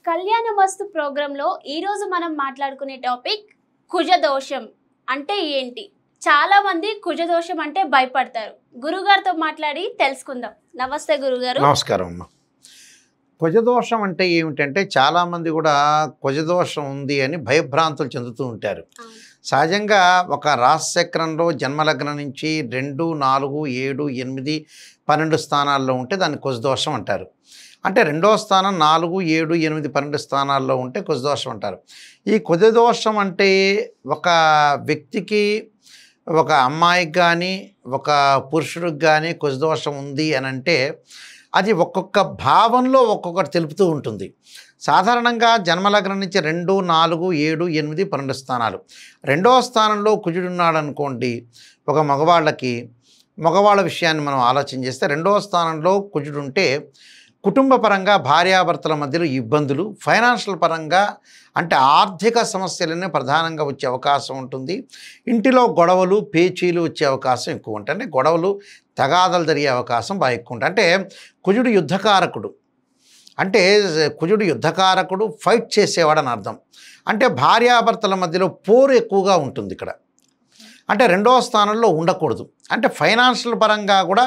కళ్యాణమస్తు ప్రోగ్రాంలో ఈరోజు మనం మాట్లాడుకునే టాపిక్ కుజదోషం అంటే ఏంటి. చాలా మంది కుజదోషం అంటే భయపడతారు. గురుగారితో మాట్లాడి తెలుసుకుందాం. నమస్తే గురుగారు. నమస్కారం అమ్మ. కుజదోషం అంటే ఏమిటంటే చాలామంది కూడా కుజదోషం ఉంది అని భయభ్రాంతులు చెందుతూ ఉంటారు. సహజంగా ఒక రాశిచక్రంలో జన్మలగ్నం నుంచి 2, 4, 7, 8, 12 స్థానాల్లో ఉంటే దాన్ని కుజదోషం అంటారు. అంటే రెండో స్థానం 4, 7, 8, 12 స్థానాల్లో ఉంటే కుజదోషం అంటారు. ఈ కుజదోషం అంటే ఒక వ్యక్తికి, ఒక అమ్మాయికి కానీ, ఒక పురుషుడికి కానీ కుజదోషం ఉంది అని అంటే అది ఒక్కొక్క భావంలో ఒక్కొక్కటి తెలుపుతూ ఉంటుంది. సాధారణంగా జన్మలగ్నం నుంచి 2, 4, 7, 8, 12 స్థానాలు. రెండవ స్థానంలో కుజుడు ఉన్నాడు అనుకోండి, ఒక మగవాళ్ళ విషయాన్ని మనం ఆలోచన చేస్తే రెండవ స్థానంలో కుజుడు ఉంటే కుటుంబ పరంగా భార్యాభర్తల మధ్యలో ఇబ్బందులు, ఫైనాన్షియల్ పరంగా అంటే ఆర్థిక సమస్యలనే ప్రధానంగా వచ్చే అవకాశం ఉంటుంది. ఇంటిలో గొడవలు, పేచీలు వచ్చే అవకాశం ఎక్కువ ఉంటుంది. అంటే గొడవలు, తగాదలు జరిగే అవకాశం బాగా ఎక్కువ ఉంటుంది. అంటే కుజుడు యుద్ధకారకుడు. అంటే కుజుడు యుద్ధకారకుడు, ఫైట్ చేసేవాడని అర్థం. అంటే భార్యాభర్తల మధ్యలో పోరు ఎక్కువగా ఉంటుంది ఇక్కడ. అంటే రెండవ స్థానంలో ఉండకూడదు. అంటే ఫైనాన్షియల్ పరంగా కూడా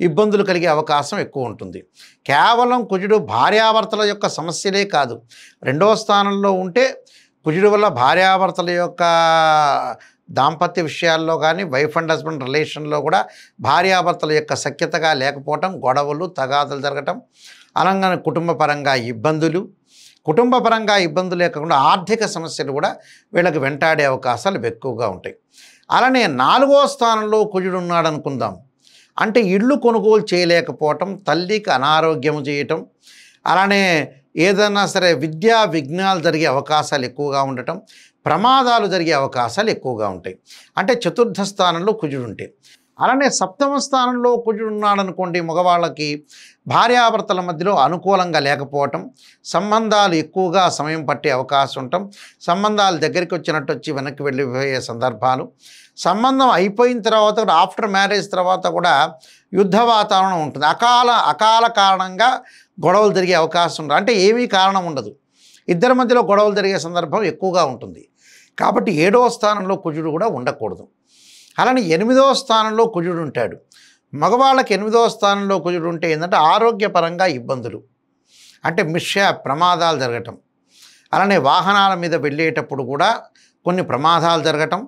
ఇబ్బందులు కలిగే అవకాశం ఎక్కువ ఉంటుంది. కేవలం కుజుడు భార్యాభర్తల యొక్క సమస్యలే కాదు, రెండవ స్థానంలో ఉంటే కుజుడు వల్ల భార్యాభర్తల యొక్క దాంపత్య విషయాల్లో కానీ, వైఫ్ అండ్ హస్బెండ్ రిలేషన్లో కూడా భార్యాభర్తల యొక్క సఖ్యతగా లేకపోవటం, గొడవలు, తగాదలు జరగటం, అలాగే కుటుంబ పరంగా ఇబ్బందులు లేకుండా ఆర్థిక సమస్యలు కూడా వీళ్ళకి వెంటాడే అవకాశాలు ఎక్కువగా ఉంటాయి. అలానే 4వ స్థానంలో కుజుడు ఉన్నాడు అనుకుందాం. అంటే ఇళ్ళు కొనుగోలు చేయలేకపోవటం, తల్లికి అనారోగ్యం చేయటం, అలానే ఏదైనా సరే విద్యా విఘ్నాలు జరిగే అవకాశాలు ఎక్కువగా ఉండటం, ప్రమాదాలు జరిగే అవకాశాలు ఎక్కువగా ఉంటాయి. అంటే చతుర్థ స్థానంలో కుజుడు ఉంటే. అలానే 7వ స్థానంలో కుజుడు ఉన్నాడు అనుకోండి, మగవాళ్ళకి భార్యాభర్తల మధ్యలో అనుకూలంగా లేకపోవటం, సంబంధాలు ఎక్కువగా సమయం పట్టే అవకాశం ఉండటం, సంబంధాలు దగ్గరికి వచ్చినట్టు వచ్చి వెనక్కి వెళ్ళిపోయే సందర్భాలు, సంబంధం అయిపోయిన తర్వాత కూడా ఆఫ్టర్ మ్యారేజ్ తర్వాత కూడా యుద్ధ వాతావరణం ఉంటుంది. అకాల కారణంగా గొడవలు జరిగే అవకాశం ఉండదు. అంటే ఏమీ కారణం ఉండదు, ఇద్దరి మధ్యలో గొడవలు జరిగే సందర్భం ఎక్కువగా ఉంటుంది. కాబట్టి 7వ స్థానంలో కుజుడు కూడా ఉండకూడదు. అలానే 8వ స్థానంలో కుజుడు ఉంటాడు. మగవాళ్ళకి 8వ స్థానంలో కుజుడు ఉంటే ఏంటంటే ఆరోగ్యపరంగా ఇబ్బందులు, అంటే ప్రమాదాలు జరగటం, అలానే వాహనాల మీద వెళ్ళేటప్పుడు కూడా కొన్ని ప్రమాదాలు జరగటం,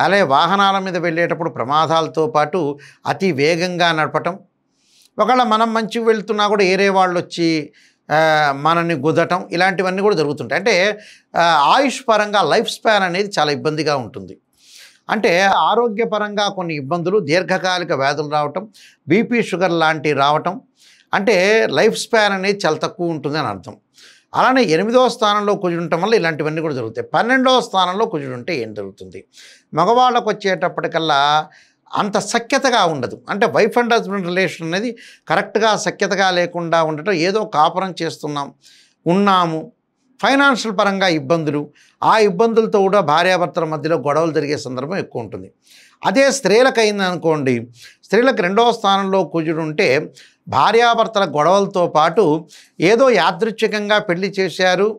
అలాగే వాహనాల మీద వెళ్ళేటప్పుడు ప్రమాదాలతో పాటు అతి వేగంగా నడపటం, ఒకవేళ మనం మంచిగా వెళ్తున్నా కూడా ఏరే వాళ్ళు వచ్చి మనల్ని గుద్దటం, ఇలాంటివన్నీ కూడా జరుగుతుంటాయి. అంటే ఆయుష్ పరంగా లైఫ్ స్పాన్ అనేది చాలా ఇబ్బందిగా ఉంటుంది. అంటే ఆరోగ్యపరంగా కొన్ని ఇబ్బందులు, దీర్ఘకాలిక వ్యాధులు రావటం, బీపీ, షుగర్ లాంటివి రావటం, అంటే లైఫ్ స్పాన్ అనేది చాలా తక్కువ ఉంటుంది అని అర్థం. అలానే 8వ స్థానంలో కుజుడు ఉండటం వల్ల ఇలాంటివన్నీ కూడా జరుగుతాయి. 12వ స్థానంలో కుజుడు ఉంటే ఏం జరుగుతుంది? మగవాళ్ళకు వచ్చేటప్పటికల్లా అంత సఖ్యతగా ఉండదు. అంటే వైఫ్ అండ్ హస్బెండ్ రిలేషన్ అనేది కరెక్ట్గా సఖ్యతగా లేకుండా ఉండటం, ఏదో కాపురం ఉన్నాము, ఫైనాన్షియల్ పరంగా ఇబ్బందులు, ఆ ఇబ్బందులతో కూడా భార్యాభర్తల మధ్యలో గొడవలు జరిగే సందర్భం ఎక్కువ ఉంటుంది. అదే స్త్రీలకు అయింది అనుకోండి, స్త్రీలకు 2వ స్థానంలో కుజుడు ఉంటే భార్యాభర్తల గొడవలతో పాటు ఏదో యాదృచ్ఛికంగా పెళ్లి చేశారు,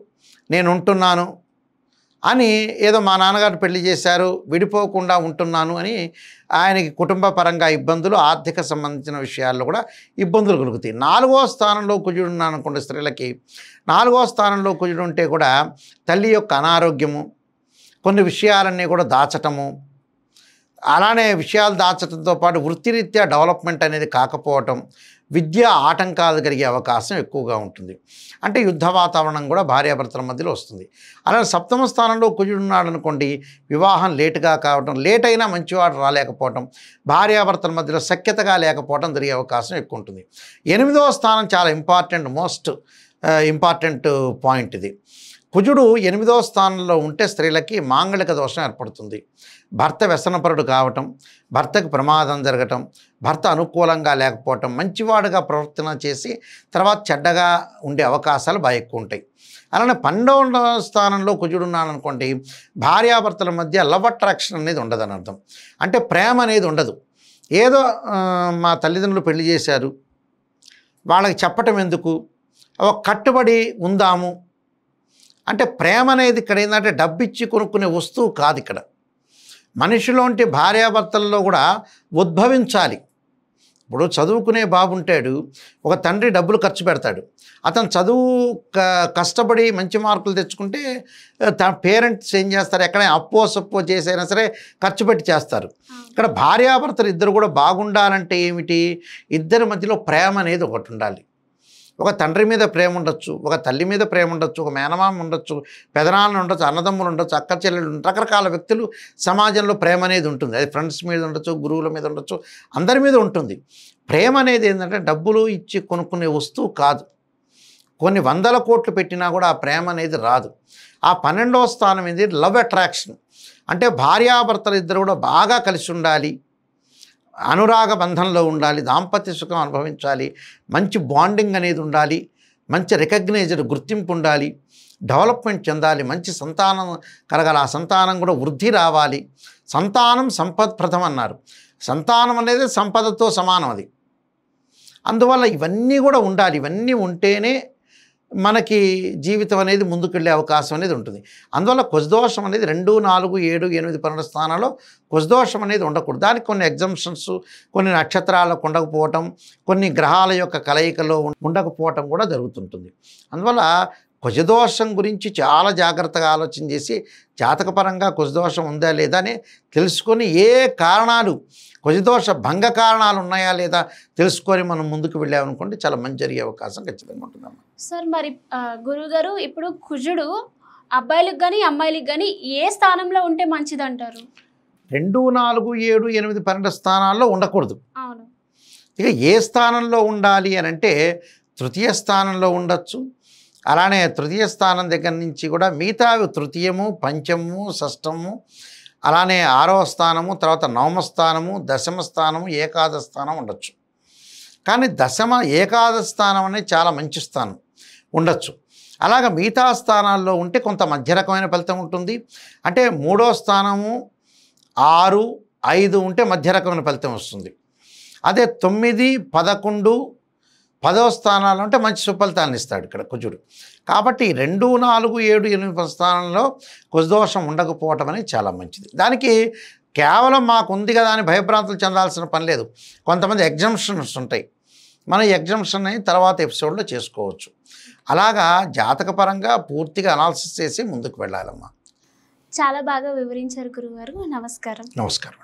నేను ఉంటున్నాను అని, ఏదో మా నాన్నగారు పెళ్లి చేశారు, విడిపోకుండా ఉంటున్నాను అని ఆయనకి కుటుంబ పరంగా ఇబ్బందులు, ఆర్థిక సంబంధించిన విషయాల్లో కూడా ఇబ్బందులు కలుగుతాయి. 4వ స్థానంలో కుజుడు ఉన్నాను అనుకోండి, స్త్రీలకి 4వ స్థానంలో కుజుడు ఉంటే కూడా తల్లి యొక్క అనారోగ్యము, కొన్ని విషయాలన్నీ కూడా దాచటము, అలానే విషయాలు దాచడంతో పాటు వృత్తిరీత్యా డెవలప్మెంట్ అనేది కాకపోవటం, విద్యా ఆటంకాలు కలిగే అవకాశం ఎక్కువగా ఉంటుంది. అంటే యుద్ధ వాతావరణం కూడా భార్యాభర్తల మధ్యలో వస్తుంది. అలానే 7వ స్థానంలో కుజుడు ఉన్నాడు అనుకోండి, వివాహం లేటుగా కావటం, లేట్ అయినా మంచివాడు రాలేకపోవటం, భార్యాభర్తల మధ్యలో సఖ్యతగా లేకపోవటం జరిగే అవకాశం ఎక్కువ ఉంటుంది. 8వ స్థానం చాలా మోస్ట్ ఇంపార్టెంట్ పాయింట్ ఇది. కుజుడు 8వ స్థానంలో ఉంటే స్త్రీలకి మాంగళిక దోషం ఏర్పడుతుంది. భర్త వ్యసనపరుడు కావటం, భర్తకు ప్రమాదం జరగటం, భర్త అనుకూలంగా లేకపోవటం, మంచివాడుగా ప్రవర్తన చేసి తర్వాత చెడ్డగా ఉండే అవకాశాలు బాగా ఎక్కువ ఉంటాయి. అలానే 12వ స్థానంలో కుజుడు ఉన్నాడు అనుకోండి, భార్యాభర్తల మధ్య లవ్ అట్రాక్షన్ అనేది ఉండదని అర్థం. అంటే ప్రేమ అనేది ఉండదు. ఏదో మా తల్లిదండ్రులు పెళ్లి చేశారు, వాళ్ళకి చెప్పటం ఎందుకు, ఒక కట్టుబడి ఉందాము అంటే ప్రేమ అనేది ఇక్కడ ఏంటంటే డబ్బు ఇచ్చి కొనుక్కునే వస్తువు కాదు. ఇక్కడ మనిషిలోంటి భార్యాభర్తల్లో కూడా ఉద్భవించాలి. ఇప్పుడు చదువుకునే బాబు ఉంటాడు, ఒక తండ్రి డబ్బులు ఖర్చు పెడతాడు, అతను చదువు కష్టపడి మంచి మార్కులు తెచ్చుకుంటే తన పేరెంట్స్ ఏం చేస్తారు, ఎక్కడైనా అప్పో సప్పో చేసైనా సరే ఖర్చు పెట్టి చేస్తారు. ఇక్కడ భార్యాభర్తలు ఇద్దరు కూడా బాగుండాలంటే ఏమిటి, ఇద్దరి మధ్యలో ప్రేమ అనేది ఒకటి ఉండాలి. ఒక తండ్రి మీద ప్రేమ ఉండొచ్చు, ఒక తల్లి మీద ప్రేమ ఉండొచ్చు, ఒక మేనమామ ఉండొచ్చు, పెదనాన్న ఉండొచ్చు, అన్నదమ్ములు ఉండొచ్చు, అక్క చెల్లెలు, రకరకాల వ్యక్తులు సమాజంలో ప్రేమ అనేది ఉంటుంది. అది ఫ్రెండ్స్ మీద ఉండొచ్చు, గురువుల మీద ఉండొచ్చు, అందరి మీద ఉంటుంది. ప్రేమ అనేది ఏంటంటే డబ్బులు ఇచ్చి కొనుక్కునే వస్తువు కాదు. కొన్ని వందల కోట్లు పెట్టినా కూడా ఆ ప్రేమ అనేది రాదు. ఆ 12వ స్థానం ఇది లవ్ అట్రాక్షన్. అంటే భార్యాభర్తలు ఇద్దరు కూడా బాగా కలిసి ఉండాలి, అనురాగ బంధంలో ఉండాలి, దాంపత్య సుఖం అనుభవించాలి, మంచి బాండింగ్ అనేది ఉండాలి, మంచి రికగ్నైజ్డ్ గుర్తింపు ఉండాలి, డెవలప్మెంట్ చెందాలి, మంచి సంతానం కలగాలి, ఆ సంతానం కూడా వృద్ధి రావాలి. సంతానం సంపత్ప్రదం అన్నారు. సంతానం అనేది సంపదతో సమానం. అది అందువల్ల ఇవన్నీ కూడా ఉండాలి. ఇవన్నీ ఉంటేనే మనకి జీవితం అనేది ముందుకెళ్ళే అవకాశం అనేది ఉంటుంది. అందువల్ల కుజదోషం అనేది 2, 4, 7, 8, 12 స్థానాల్లో కుజదోషం అనేది ఉండకూడదు. దానికి కొన్ని ఎగ్జంప్షన్స్, కొన్ని నక్షత్రాలకు ఉండకపోవటం, కొన్ని గ్రహాల యొక్క కలయికలో ఉండకపోవటం కూడా జరుగుతుంటుంది. అందువల్ల కుజదోషం గురించి చాలా జాగ్రత్తగా ఆలోచన చేసి జాతకపరంగా కుజదోషం ఉందా లేదా అని తెలుసుకొని, ఏ కారణాలు కుజదోష భంగ కారణాలు ఉన్నాయా లేదా తెలుసుకొని మనం ముందుకు వెళ్ళామనుకోండి, చాలా మంచి జరిగే అవకాశం ఖచ్చితంగా ఉంటుందమ్మా. సార్ మరి గురుగారు, ఇప్పుడు కుజుడు అబ్బాయిలకు కానీ అమ్మాయిలకు కానీ ఏ స్థానంలో ఉంటే మంచిది అంటారు? 2, 4, 7, 8, 12 స్థానాల్లో ఉండకూడదు. అవును. ఇక ఏ స్థానంలో ఉండాలి అని అంటే తృతీయ స్థానంలో ఉండొచ్చు. అలానే తృతీయ స్థానం దగ్గర నుంచి కూడా మిగతావి తృతీయము, పంచము, షష్టము, అలానే 6వ స్థానము, తర్వాత 9వ స్థానము, 10వ స్థానము, ఏకాదశ స్థానం ఉండొచ్చు. కానీ ఏకాదశ స్థానం అనేది చాలా మంచి స్థానం ఉండొచ్చు. అలాగ మిగతా స్థానాల్లో ఉంటే కొంత మధ్య రకమైన ఫలితం ఉంటుంది. అంటే 3వ స్థానము, 6, 5 ఉంటే మధ్య రకమైన ఫలితం వస్తుంది. అదే 9, 11, 10వ స్థానాలు అంటే మంచి సుఫలితాన్ని ఇస్తాడు ఇక్కడ కుజుడు. కాబట్టి 2, 4, 7, 8 స్థానంలో కుజదోషం ఉండకపోవటం అనేది చాలా మంచిది. దానికి కేవలం మాకు ఉంది కదా అని భయభ్రాంతులు చెందాల్సిన పని లేదు. కొంతమంది ఎగ్జంప్షన్స్ ఉంటాయి. మన ఎగ్జంప్షన్ అని తర్వాత ఎపిసోడ్లో చేసుకోవచ్చు. అలాగా జాతకపరంగా పూర్తిగా అనాలిసిస్ చేసి ముందుకు వెళ్ళాలమ్మా. చాలా బాగా వివరించారు గురుగారు. నమస్కారం. నమస్కారం.